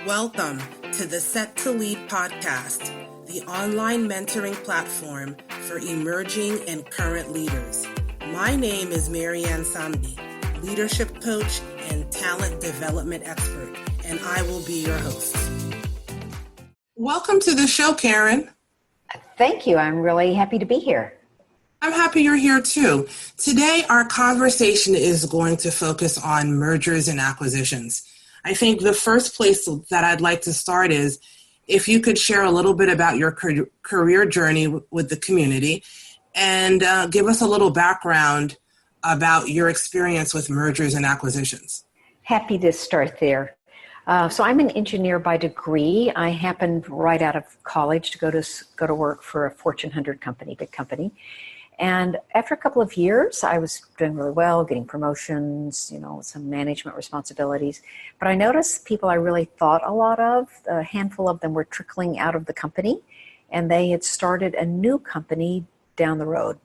Welcome to the Set to Lead podcast, the online mentoring platform for emerging and current leaders. My name is Marianne Samdi, leadership coach and talent development expert, and I will be your host. Welcome to the show, Karen. Thank you. I'm really happy to be here. I'm happy you're here too. Today, our conversation is going to focus on mergers and acquisitions. I think the first place that I'd like to start is if you could share a little bit about your career journey with the community and give us a little background about your experience with mergers and acquisitions. Happy to start there. So I'm an engineer by degree. I happened right out of college to go to work for a Fortune 100 company, big company. And after a couple of years, I was doing really well, getting promotions, some management responsibilities. But I noticed people I really thought a lot of, a handful of them were trickling out of the company, and they had started a new company down the road.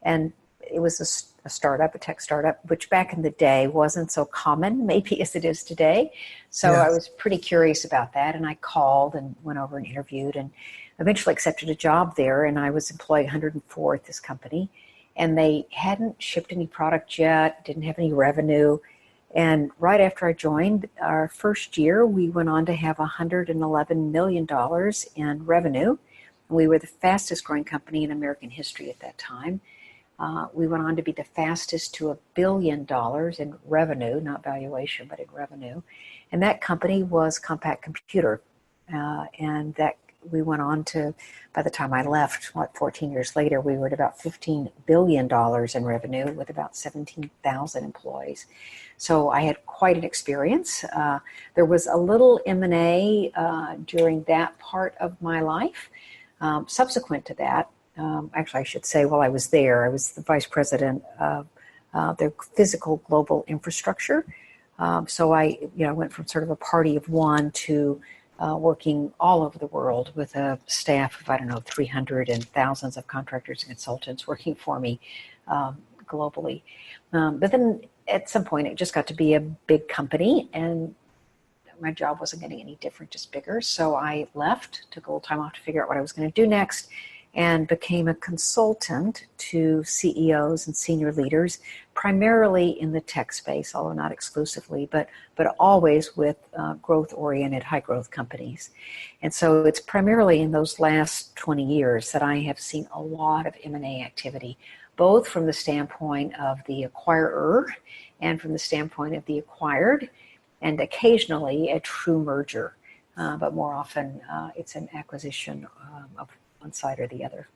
And it was a startup, a tech startup, which back in the day wasn't so common, maybe as it is today. So yes. I was pretty curious about that, and I called and went over and interviewed and eventually accepted a job there, and I was employee 104 at this company, and they hadn't shipped any product yet, didn't have any revenue. And right after I joined, our first year, we went on to have $111 million in revenue. We were the fastest growing company in American history at that time. We went on to be the fastest to $1 billion in revenue, not valuation, but in revenue. And that company was Compaq Computer. And that we went on to, by the time I left, 14 years later, we were at about $15 billion in revenue with about 17,000 employees. So I had quite an experience. There was a little M&A during that part of my life. Subsequent to that, actually I should say while I was there, I was the vice president of the physical global infrastructure. So I went from sort of a party of one to working all over the world with a staff of, 300 and thousands of contractors and consultants working for me globally. But then at some point it just got to be a big company, and my job wasn't getting any different, just bigger. So I left, took a little time off to figure out what I was going to do next, and became a consultant to CEOs and senior leaders, primarily in the tech space, although not exclusively, but always with growth-oriented, high-growth companies. And so it's primarily in those last 20 years that I have seen a lot of M&A activity, both from the standpoint of the acquirer and from the standpoint of the acquired, and occasionally a true merger. But more often, it's an acquisition of one side or the other.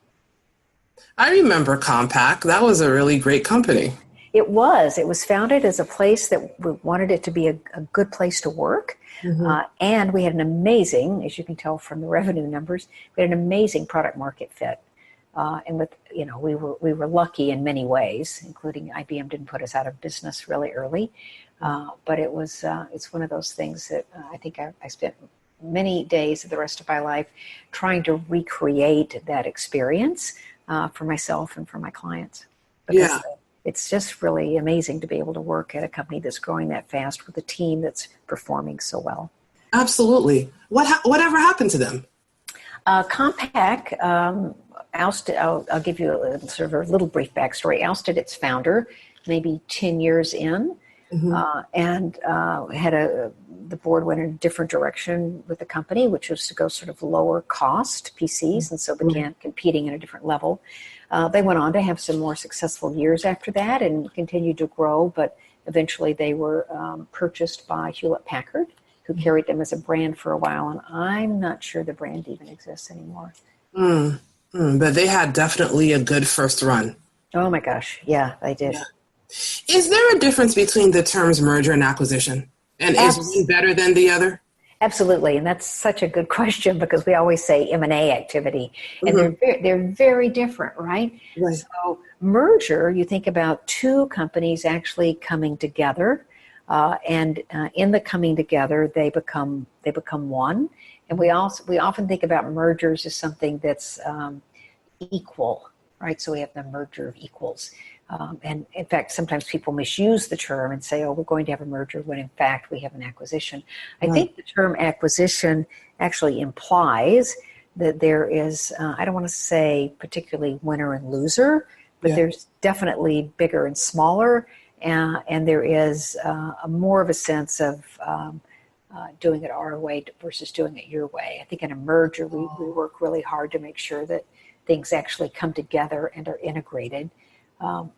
I remember Compaq. That was a really great company. It was. It was founded as a place that we wanted it to be a good place to work. Mm-hmm. And we had an amazing, as you can tell from the revenue numbers, we had an amazing product market fit. And with, we were lucky in many ways, including IBM didn't put us out of business really early. But it's one of those things that I think I spent many days of the rest of my life trying to recreate that experience for myself and for my clients. Because it's just really amazing to be able to work at a company that's growing that fast with a team that's performing so well. Absolutely. Whatever happened to them? Compaq ousted, I'll give you a little brief backstory, ousted its founder maybe 10 years in. Mm-hmm. And the board went in a different direction with the company, which was to go sort of lower cost PCs, and so began competing at a different level. They went on to have some more successful years after that and continued to grow, but eventually they were purchased by Hewlett-Packard, who carried them as a brand for a while, and I'm not sure the brand even exists anymore. But they had definitely a good first run. Oh my gosh, yeah, they did. Yeah. Is there a difference between the terms merger and acquisition? And is one better than the other? Absolutely, and that's such a good question because we always say M&A activity, and they're very different, right? So merger, you think about two companies actually coming together, and in the coming together, they become one. And we often think about mergers as something that's equal, right? So we have the merger of equals. And in fact, sometimes people misuse the term and say, oh, we're going to have a merger when in fact we have an acquisition. I think the term acquisition actually implies that there is, I don't want to say particularly winner and loser, but there's definitely bigger and smaller. And there is more of a sense of doing it our way versus doing it your way. I think in a merger, we work really hard to make sure that things actually come together and are integrated.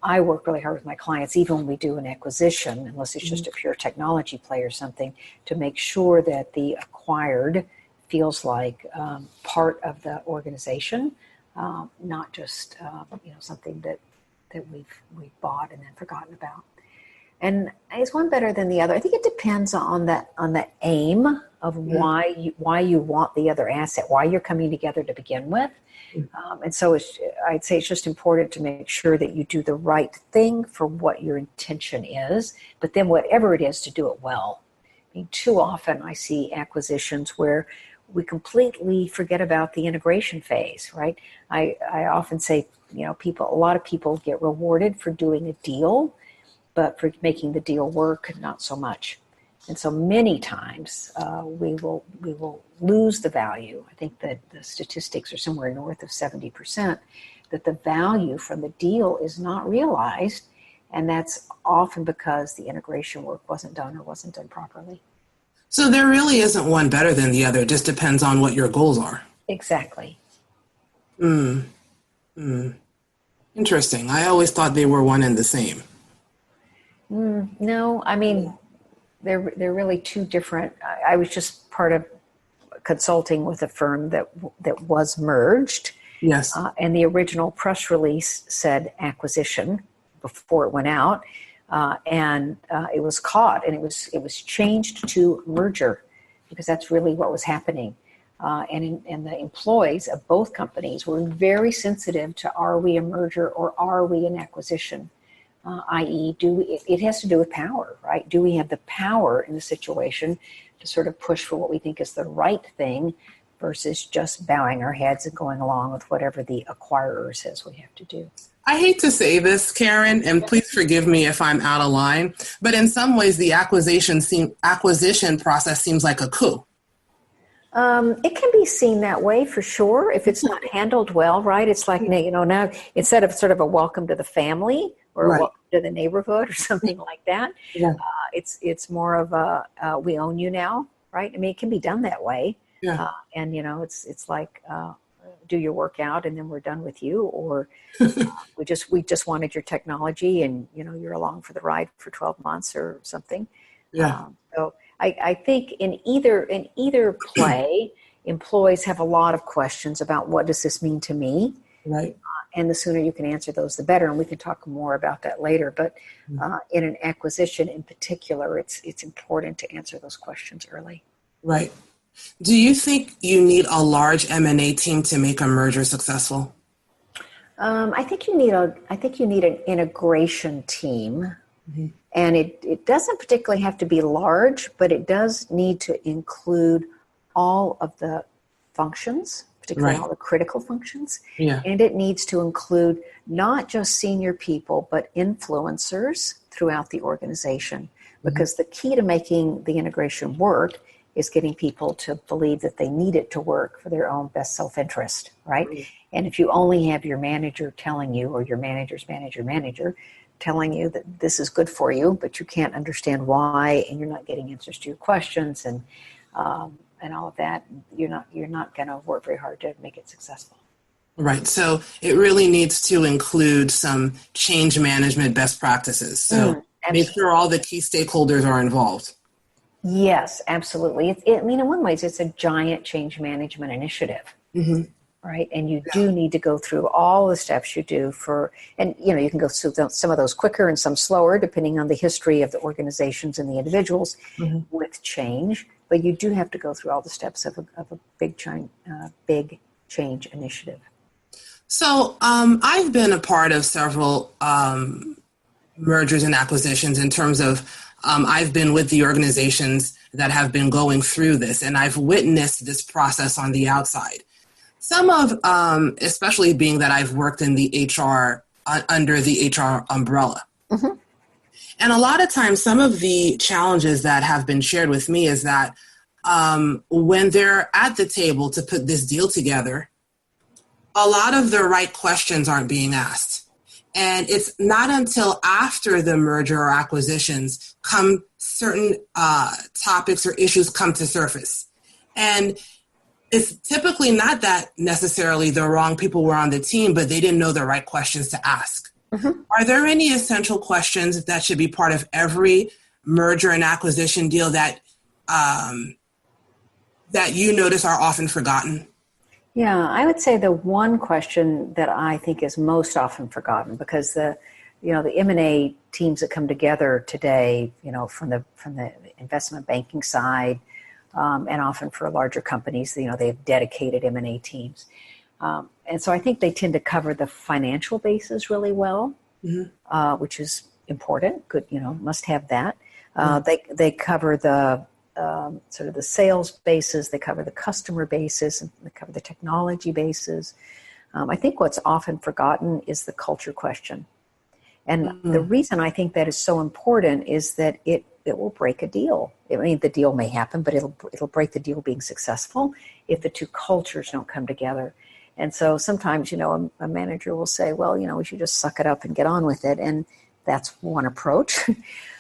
I work really hard with my clients, even when we do an acquisition, unless it's just a pure technology play or something, to make sure that the acquired feels like part of the organization, not just something that we've bought and then forgotten about. And is one better than the other? I think it depends on the aim of why you want the other asset, why you're coming together to begin with. And so I'd say it's just important to make sure that you do the right thing for what your intention is, but then whatever it is, to do it well. I mean, too often I see acquisitions where we completely forget about the integration phase, right? I often say, a lot of people get rewarded for doing a deal, but for making the deal work, not so much. And so many times we will lose the value. I think that the statistics are somewhere north of 70%, that the value from the deal is not realized. And that's often because the integration work wasn't done or wasn't done properly. So there really isn't one better than the other. It just depends on what your goals are. Exactly. Interesting. I always thought they were one and the same. No, I mean, they're really two different. I was just part of consulting with a firm that was merged. Yes. And the original press release said acquisition before it went out. And it was caught, and it was changed to merger, because that's really what was happening. And the employees of both companies were very sensitive to, are we a merger or are we an acquisition? I.e., it has to do with power, right? Do we have the power in the situation to sort of push for what we think is the right thing versus just bowing our heads and going along with whatever the acquirer says we have to do? I hate to say this, Karen, and please forgive me if I'm out of line, but in some ways the acquisition process seems like a coup. It can be seen that way for sure if it's not handled well, right? It's like, now instead of sort of a welcome to the family or a welcome to the neighborhood or something like that, it's more of a we own you now, right? I mean, it can be done that way. Yeah. And it's like do your work out and then we're done with you, or we just wanted your technology and you're along for the ride for 12 months or something. Yeah. So I think in either play, employees have a lot of questions about, what does this mean to me? Right. And the sooner you can answer those, the better. And we can talk more about that later. But in an acquisition in particular, it's important to answer those questions early. Right. Do you think you need a large M&A team to make a merger successful? I think you need an integration team. Mm-hmm. And it doesn't particularly have to be large, but it does need to include all of the functions, particularly all the critical functions. Yeah. And it needs to include not just senior people, but influencers throughout the organization. Because the key to making the integration work is getting people to believe that they need it to work for their own best self-interest, right? And if you only have your manager telling you, or your manager's manager telling you that this is good for you, but you can't understand why, and you're not getting answers to your questions, and all of that, you're not going to work very hard to make it successful. Right. So it really needs to include some change management best practices. So make sure all the key stakeholders are involved. Yes, absolutely. In one way, it's a giant change management initiative. Mm-hmm. Right. And you do need to go through all the steps you do and you can go through some of those quicker and some slower, depending on the history of the organizations and the individuals with change. But you do have to go through all the steps of a big change initiative. So I've been a part of several mergers and acquisitions in terms of I've been with the organizations that have been going through this, and I've witnessed this process on the outside. Some of, especially being that I've worked in the HR under the HR umbrella. Mm-hmm. And a lot of times, some of the challenges that have been shared with me is that when they're at the table to put this deal together, a lot of the right questions aren't being asked. And it's not until after the merger or acquisitions come certain topics or issues come to surface. And it's typically not that necessarily the wrong people were on the team, but they didn't know the right questions to ask. Mm-hmm. Are there any essential questions that should be part of every merger and acquisition deal that that you notice are often forgotten? Yeah, I would say the one question that I think is most often forgotten, because the M&A teams that come together today, from the investment banking side, and often for larger companies, they have dedicated M&A teams. And so I think they tend to cover the financial basis really well, mm-hmm. Which is important. Good, must have that. Mm-hmm. They cover the sort of the sales basis, they cover the customer basis, and they cover the technology basis. I think what's often forgotten is the culture question. And mm-hmm. the reason I think that is so important is that it will break a deal. I mean, the deal may happen, but it'll break the deal being successful if the two cultures don't come together. And so sometimes, a manager will say, well, we should just suck it up and get on with it. And that's one approach.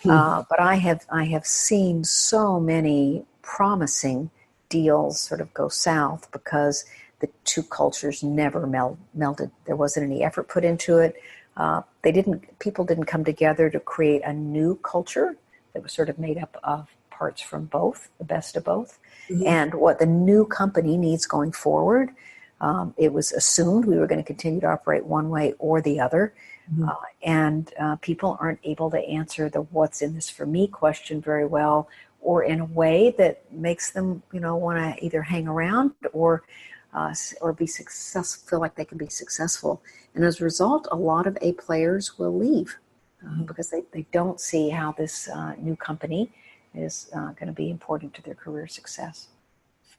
But I have seen so many promising deals sort of go south because the two cultures never melded. There wasn't any effort put into it. People didn't come together to create a new culture that was sort of made up of parts from both, the best of both, mm-hmm. and what the new company needs going forward. It was assumed we were going to continue to operate one way or the other. Mm-hmm. And people aren't able to answer the what's in this for me question very well, or in a way that makes them, want to either hang around or be successful, feel like they can be successful. And as a result, a lot of A players will leave because they don't see how this new company is going to be important to their career success.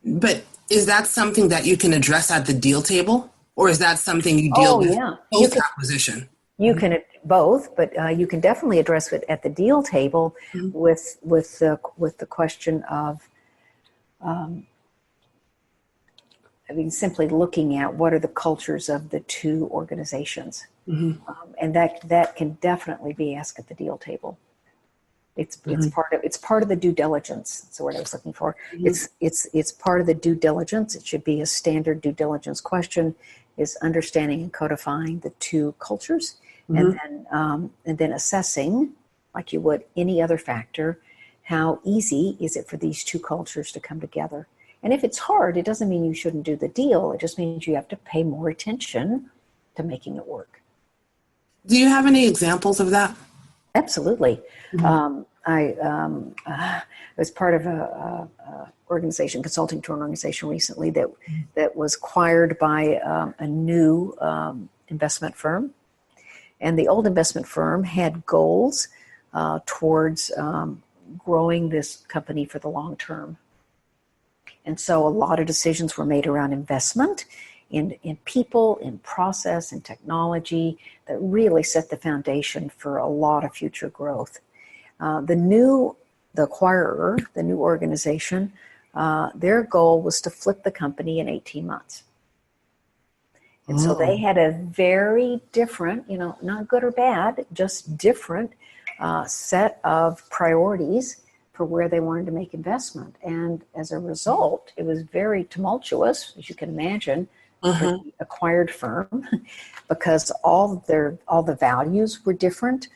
But is that something that you can address at the deal table, or is that something you deal with post-acquisition? You can both, but you can definitely address it at the deal table mm-hmm. with the question of, simply looking at what are the cultures of the two organizations, mm-hmm. And that can definitely be asked at the deal table. It's part of the due diligence. That's the word I was looking for. Mm-hmm. It's part of the due diligence. It should be a standard due diligence question: is understanding and codifying the two cultures, mm-hmm. and then assessing, like you would any other factor, how easy is it for these two cultures to come together. And if it's hard, it doesn't mean you shouldn't do the deal. It just means you have to pay more attention to making it work. Do you have any examples of that? Absolutely. Mm-hmm. I was part of a organization, consulting to an organization recently that was acquired by a new investment firm. And the old investment firm had goals towards growing this company for the long term. And so a lot of decisions were made around investment in people, in process, in technology that really set the foundation for a lot of future growth. The acquirer, the new organization, their goal was to flip the company in 18 months. And so they had a very different, not good or bad, just different set of priorities for where they wanted to make investment. And as a result, it was very tumultuous, as you can imagine, for the acquired firm, because all the values were different.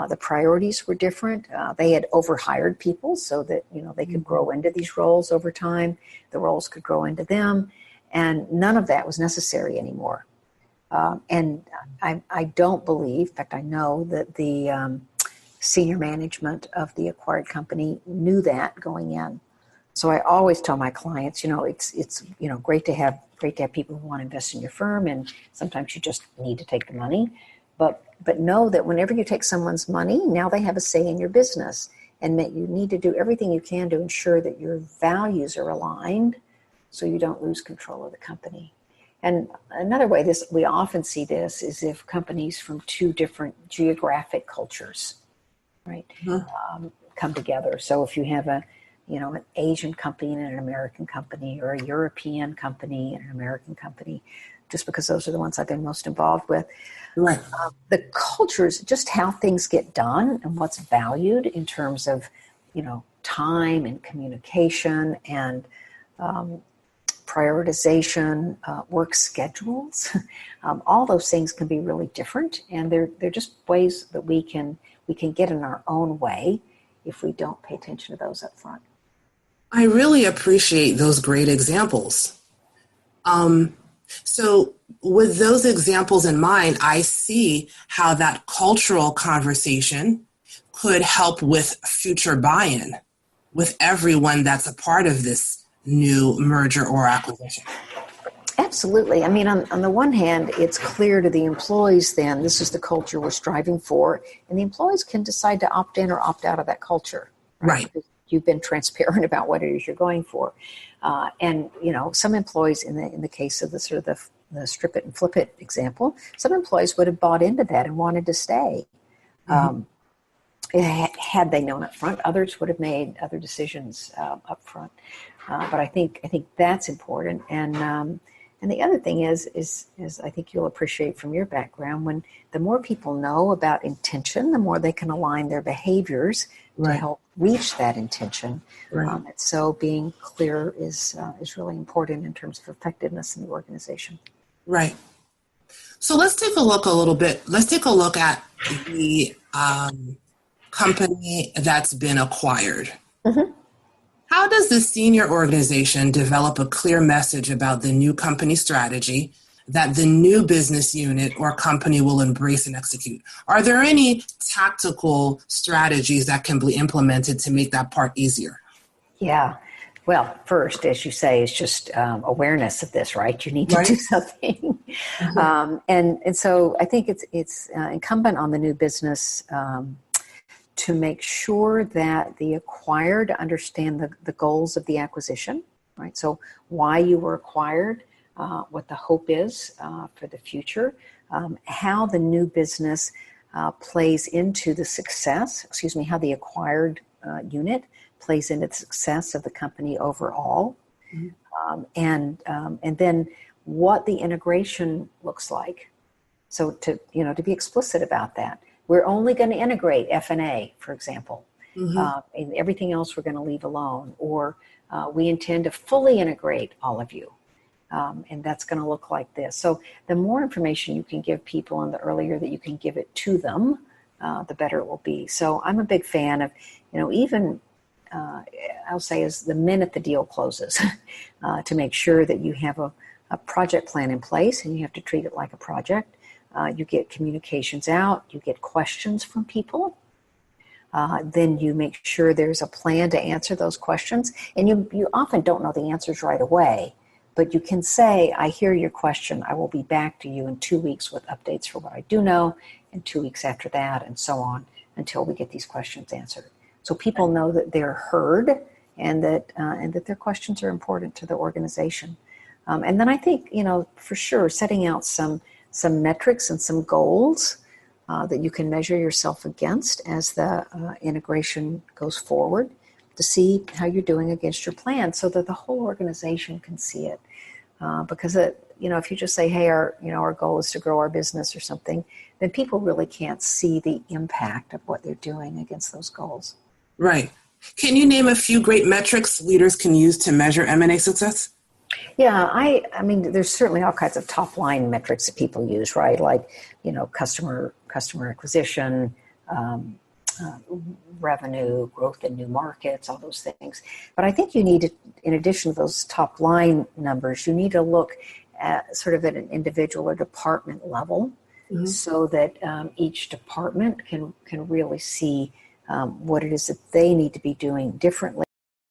The priorities were different. They had overhired people so that, they could grow into these roles over time. The roles could grow into them. And none of that was necessary anymore. And I don't believe, in fact, I know that the senior management of the acquired company knew that going in. So I always tell my clients, it's great to have people who want to invest in your firm, and sometimes you just need to take the money. But know that whenever you take someone's money, now they have a say in your business, and that you need to do everything you can to ensure that your values are aligned so you don't lose control of the company. And another way we often see this is if companies from two different geographic cultures, right, come together. So if you have an Asian company and an American company, or a European company and an American company, just because those are the ones I've been most involved with. Right. The cultures, just how things get done and what's valued in terms of, time and communication and prioritization, work schedules, all those things can be really different, and they're just ways that we can get in our own way if we don't pay attention to those up front. I really appreciate those great examples. So with those examples in mind, I see how that cultural conversation could help with future buy-in with everyone that's a part of this new merger or acquisition. Absolutely. I mean, on the one hand, it's clear to the employees then this is the culture we're striving for, and the employees can decide to opt in or opt out of that culture. Right. Because you've been transparent about what it is you're going for. And, some employees in the case of the sort of the strip it and flip it example, some employees would have bought into that and wanted to stay. Had they known up front, others would have made other decisions up front. But I think that's important. And the other thing is I think you'll appreciate from your background, when the more people know about intention, the more they can align their behaviors to help reach that intention. Right. And so being clear is really important in terms of effectiveness in the organization. Right. So let's take a look at the company that's been acquired. Mm-hmm. How does the senior organization develop a clear message about the new company strategy that the new business unit or company will embrace and execute? Are there any tactical strategies that can be implemented to make that part easier? Yeah. Well, first, as you say, it's just awareness of this, right? You need to do something. Mm-hmm. And so I think it's incumbent on the new business to make sure that the acquired understand the goals of the acquisition, right? So why you were acquired, what the hope is for the future, how the new business plays into the success, how the acquired unit plays into the success of the company overall, mm-hmm. And then what the integration looks like. So to be explicit about that. We're only going to integrate F&A, for example, mm-hmm. And everything else we're going to leave alone. Or we intend to fully integrate all of you, and that's going to look like this. So the more information you can give people and the earlier that you can give it to them, the better it will be. So I'm a big fan of, even I'll say is the minute the deal closes, to make sure that you have a project plan in place, and you have to treat it like a project. You get communications out, you get questions from people. Then you make sure there's a plan to answer those questions. And you often don't know the answers right away, but you can say, I hear your question. I will be back to you in 2 weeks with updates for what I do know, and 2 weeks after that, and so on, until we get these questions answered. So people know that they're heard and that their questions are important to the organization. And then I think, for sure, setting out some metrics and some goals that you can measure yourself against as the integration goes forward, to see how you're doing against your plan, so that the whole organization can see it. Because if you just say, hey, our goal is to grow our business or something, then people really can't see the impact of what they're doing against those goals. Right. Can you name a few great metrics leaders can use to measure M&A success? Yeah, I mean, there's certainly all kinds of top line metrics that people use, right? Like, customer acquisition, revenue, growth in new markets, all those things. But I think you need to, in addition to those top line numbers, you need to look at sort of at an individual or department level, mm-hmm. so that each department can really see what it is that they need to be doing differently